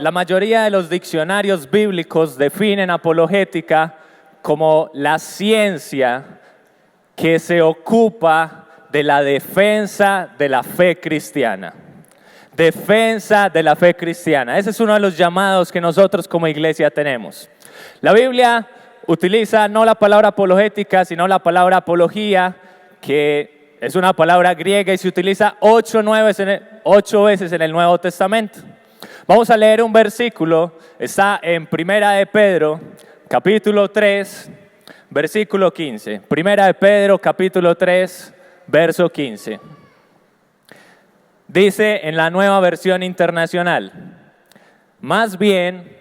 la mayoría de los diccionarios bíblicos definen apologética como la ciencia que se ocupa de la defensa de la fe cristiana. Defensa de la fe cristiana. Ese es uno de los llamados que nosotros como iglesia tenemos. La Biblia utiliza no la palabra apologética, sino la palabra apología, que es una palabra griega y se utiliza 8 veces en el Nuevo Testamento. Vamos a leer un versículo, está en Primera de Pedro, capítulo 3, versículo 15. Primera de Pedro, capítulo 3, verso 15. Dice en la Nueva Versión Internacional: más bien,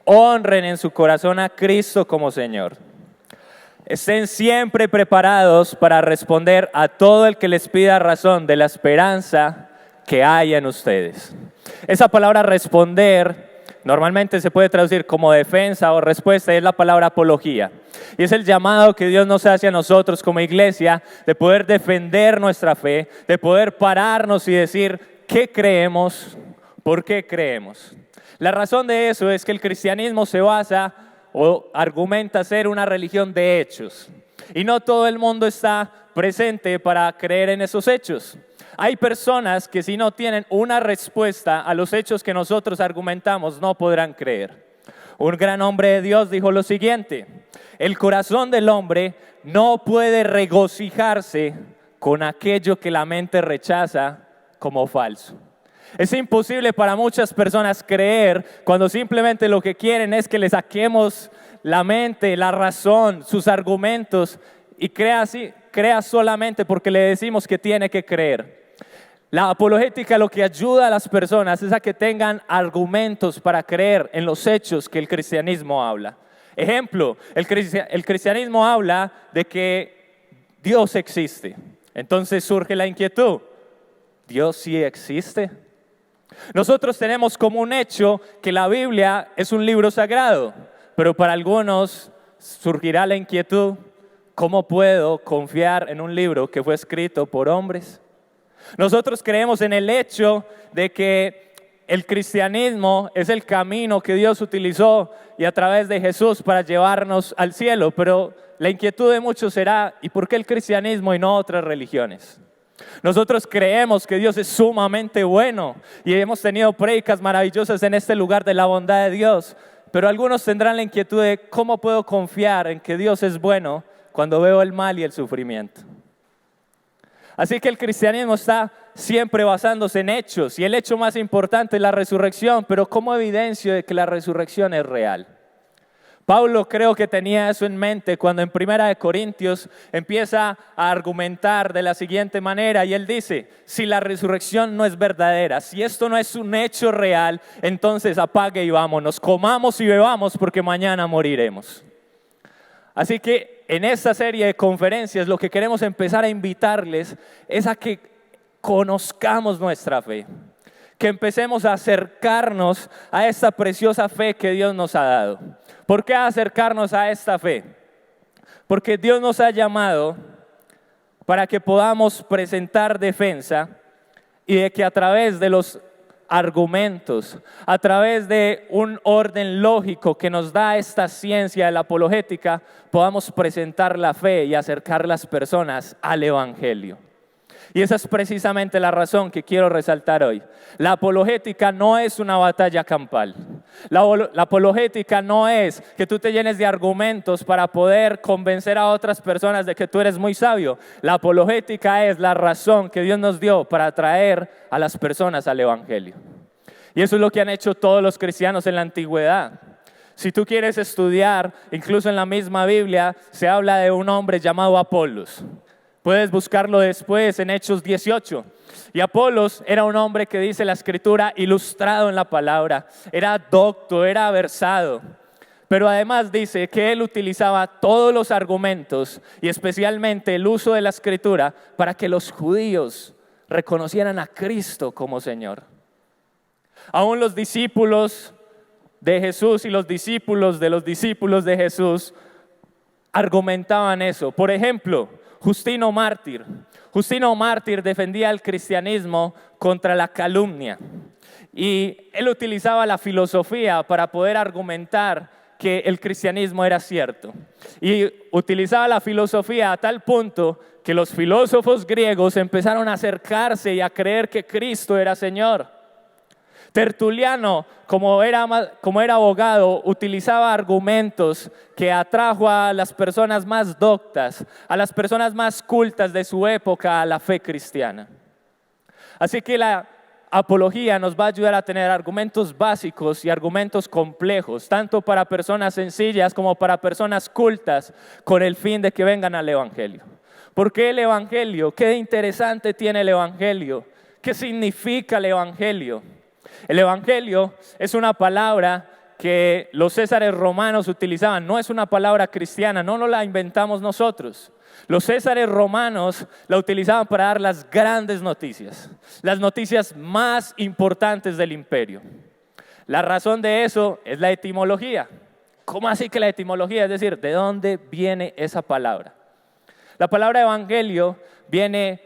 honren en su corazón a Cristo como Señor. Estén siempre preparados para responder a todo el que les pida razón de la esperanza que hay en ustedes. Esa palabra responder normalmente se puede traducir como defensa o respuesta, y es la palabra apología. Y es el llamado que Dios nos hace a nosotros como iglesia de poder defender nuestra fe, de poder pararnos y decir qué creemos, por qué creemos. La razón de eso es que el cristianismo se basa o argumenta ser una religión de hechos. Y no todo el mundo está presente para creer en esos hechos. Hay personas que si no tienen una respuesta a los hechos que nosotros argumentamos, no podrán creer. Un gran hombre de Dios dijo lo siguiente: el corazón del hombre no puede regocijarse con aquello que la mente rechaza como falso. Es imposible para muchas personas creer cuando simplemente lo que quieren es que le saquemos la mente, la razón, sus argumentos, y crea solamente porque le decimos que tiene que creer. La apologética lo que ayuda a las personas es a que tengan argumentos para creer en los hechos que el cristianismo habla. Ejemplo, el cristianismo habla de que Dios existe. Entonces surge la inquietud: ¿Dios sí existe? Nosotros tenemos como un hecho que la Biblia es un libro sagrado, pero para algunos surgirá la inquietud: ¿cómo puedo confiar en un libro que fue escrito por hombres? Nosotros creemos en el hecho de que el cristianismo es el camino que Dios utilizó y a través de Jesús para llevarnos al cielo, pero la inquietud de muchos será: ¿y por qué el cristianismo y no otras religiones? Nosotros creemos que Dios es sumamente bueno y hemos tenido prédicas maravillosas en este lugar de la bondad de Dios, pero algunos tendrán la inquietud de ¿cómo puedo confiar en que Dios es bueno cuando veo el mal y el sufrimiento? Así que el cristianismo está siempre basándose en hechos, y el hecho más importante es la resurrección, pero ¿cómo evidencio de que la resurrección es real? Pablo creo que tenía eso en mente cuando en Primera de Corintios empieza a argumentar de la siguiente manera, y él dice: si la resurrección no es verdadera, si esto no es un hecho real, entonces apague y vámonos, comamos y bebamos porque mañana moriremos. Así que en esta serie de conferencias lo que queremos empezar a invitarles es a que conozcamos nuestra fe, que empecemos a acercarnos a esta preciosa fe que Dios nos ha dado. ¿Por qué acercarnos a esta fe? Porque Dios nos ha llamado para que podamos presentar defensa, y de que a través de los argumentos, a través de un orden lógico que nos da esta ciencia de la apologética, podamos presentar la fe y acercar las personas al evangelio. Y esa es precisamente la razón que quiero resaltar hoy. La apologética no es una batalla campal. La apologética no es que tú te llenes de argumentos para poder convencer a otras personas de que tú eres muy sabio. La apologética es la razón que Dios nos dio para atraer a las personas al evangelio. Y eso es lo que han hecho todos los cristianos en la antigüedad. Si tú quieres estudiar, incluso en la misma Biblia se habla de un hombre llamado Apolos. Puedes buscarlo después en Hechos 18. Y Apolos era un hombre que dice la escritura ilustrado en la palabra. Era docto, era versado. Pero además dice que él utilizaba todos los argumentos y especialmente el uso de la escritura para que los judíos reconocieran a Cristo como Señor. Aún los discípulos de Jesús y los discípulos de Jesús argumentaban eso. Por ejemplo, Justino Mártir defendía el cristianismo contra la calumnia. Y él utilizaba la filosofía para poder argumentar que el cristianismo era cierto. Y utilizaba la filosofía a tal punto que los filósofos griegos empezaron a acercarse y a creer que Cristo era Señor. Tertuliano, como era abogado, utilizaba argumentos que atrajo a las personas más doctas, a las personas más cultas de su época a la fe cristiana. Así que la apología nos va a ayudar a tener argumentos básicos y argumentos complejos, tanto para personas sencillas como para personas cultas, con el fin de que vengan al Evangelio. ¿Por qué el Evangelio? ¿Qué de interesante tiene el Evangelio? ¿Qué significa el Evangelio? El Evangelio es una palabra que los césares romanos utilizaban, no es una palabra cristiana, no nos la inventamos nosotros. Los césares romanos la utilizaban para dar las grandes noticias, las noticias más importantes del imperio. La razón de eso es la etimología. ¿Cómo así que la etimología? Es decir, ¿de dónde viene esa palabra? La palabra evangelio viene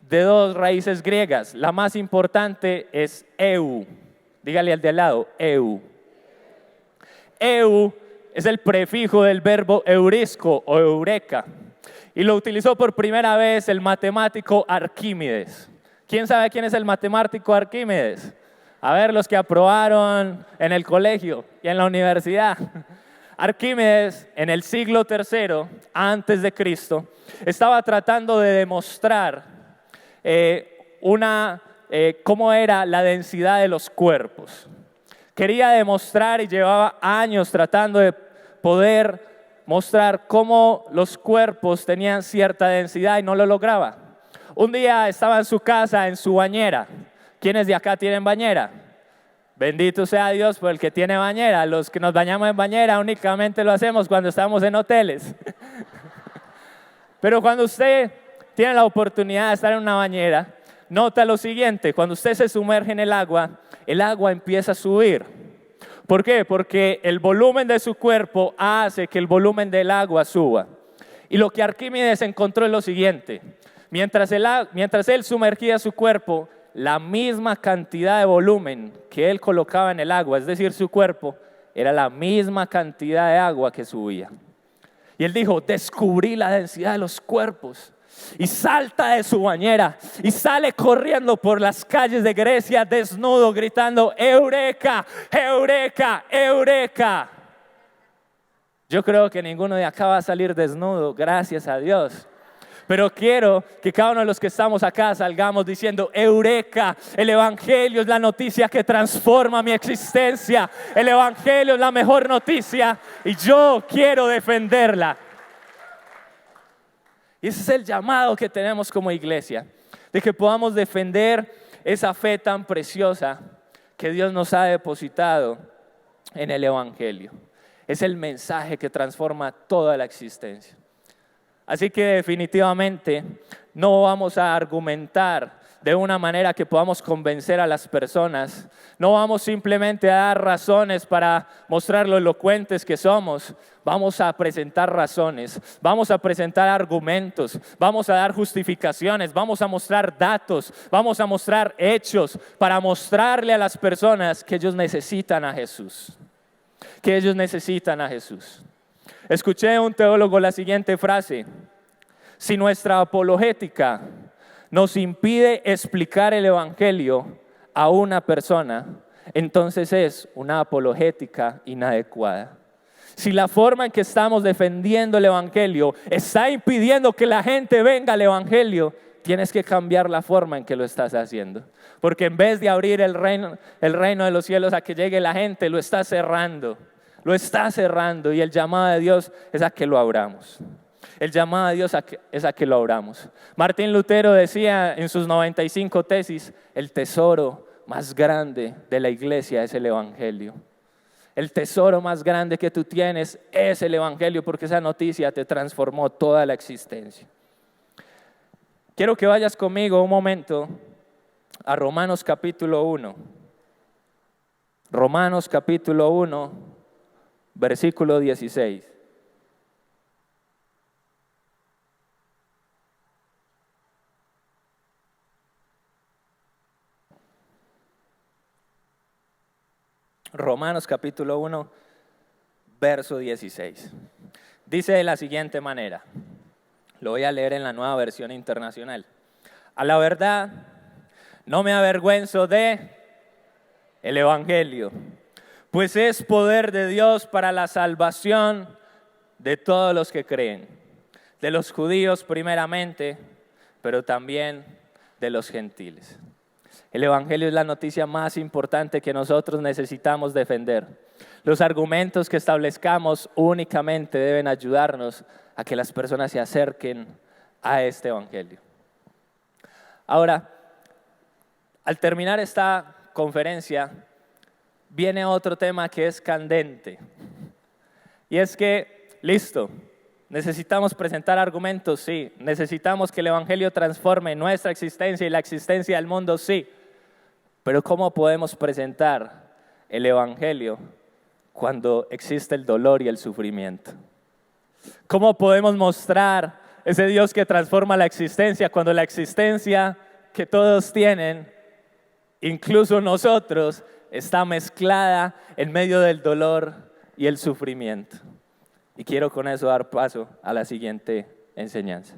de dos raíces griegas. La más importante es eu. Dígale al de al lado, eu. Eu es el prefijo del verbo eurisco o eureka. Y lo utilizó por primera vez el matemático Arquímedes. ¿Quién sabe quién es el matemático Arquímedes? A ver, los que aprobaron en el colegio y en la universidad. Arquímedes, en el siglo III antes de Cristo, estaba tratando de demostrar cómo era la densidad de los cuerpos. Quería demostrar y llevaba años tratando de poder mostrar cómo los cuerpos tenían cierta densidad y no lo lograba. Un día estaba en su casa, en su bañera. ¿Quiénes de acá tienen bañera? Bendito sea Dios por el que tiene bañera. Los que nos bañamos en bañera únicamente lo hacemos cuando estamos en hoteles. Pero cuando usted tiene la oportunidad de estar en una bañera, nota lo siguiente: cuando usted se sumerge en el agua empieza a subir. ¿Por qué? Porque el volumen de su cuerpo hace que el volumen del agua suba. Y lo que Arquímedes encontró es lo siguiente: mientras él sumergía su cuerpo, la misma cantidad de volumen que él colocaba en el agua, es decir, su cuerpo, era la misma cantidad de agua que subía. Y él dijo: descubrí la densidad de los cuerpos. Y salta de su bañera y sale corriendo por las calles de Grecia desnudo, gritando: ¡Eureka! ¡Eureka! ¡Eureka! Yo creo que ninguno de acá va a salir desnudo, gracias a Dios. Pero quiero que cada uno de los que estamos acá salgamos diciendo: ¡Eureka! El Evangelio es la noticia que transforma mi existencia. El Evangelio es la mejor noticia y yo quiero defenderla. Y ese es el llamado que tenemos como iglesia, de que podamos defender esa fe tan preciosa que Dios nos ha depositado en el Evangelio. Es el mensaje que transforma toda la existencia. Así que definitivamente no vamos a argumentar de una manera que podamos convencer a las personas. No vamos simplemente a dar razones para mostrar lo elocuentes que somos. Vamos a presentar razones, vamos a presentar argumentos, vamos a dar justificaciones, vamos a mostrar datos, vamos a mostrar hechos para mostrarle a las personas que ellos necesitan a Jesús. Que ellos necesitan a Jesús. Escuché a un teólogo la siguiente frase: si nuestra apologética nos impide explicar el Evangelio a una persona, entonces es una apologética inadecuada. Si la forma en que estamos defendiendo el Evangelio está impidiendo que la gente venga al Evangelio, tienes que cambiar la forma en que lo estás haciendo. Porque en vez de abrir el reino de los cielos a que llegue la gente, lo estás cerrando. Lo está cerrando, y el llamado de Dios es a que lo abramos. El llamado de Dios es a que lo abramos. Martín Lutero decía en sus 95 tesis: el tesoro más grande de la iglesia es el Evangelio. El tesoro más grande que tú tienes es el Evangelio, porque esa noticia te transformó toda la existencia. Quiero que vayas conmigo un momento a Romanos capítulo 1. Romanos capítulo 1, versículo 16. Romanos capítulo 1, verso 16. Dice de la siguiente manera, lo voy a leer en la Nueva Versión Internacional. A la verdad, no me avergüenzo de el Evangelio, pues es poder de Dios para la salvación de todos los que creen, de los judíos primeramente, pero también de los gentiles. El Evangelio es la noticia más importante que nosotros necesitamos defender. Los argumentos que establezcamos únicamente deben ayudarnos a que las personas se acerquen a este Evangelio. Ahora, al terminar esta conferencia, viene otro tema que es candente. Y es que, listo, necesitamos presentar argumentos, sí. Necesitamos que el Evangelio transforme nuestra existencia y la existencia del mundo, sí. Pero ¿cómo podemos presentar el Evangelio cuando existe el dolor y el sufrimiento? ¿Cómo podemos mostrar ese Dios que transforma la existencia cuando la existencia que todos tienen, incluso nosotros, está mezclada en medio del dolor y el sufrimiento? Y quiero con eso dar paso a la siguiente enseñanza.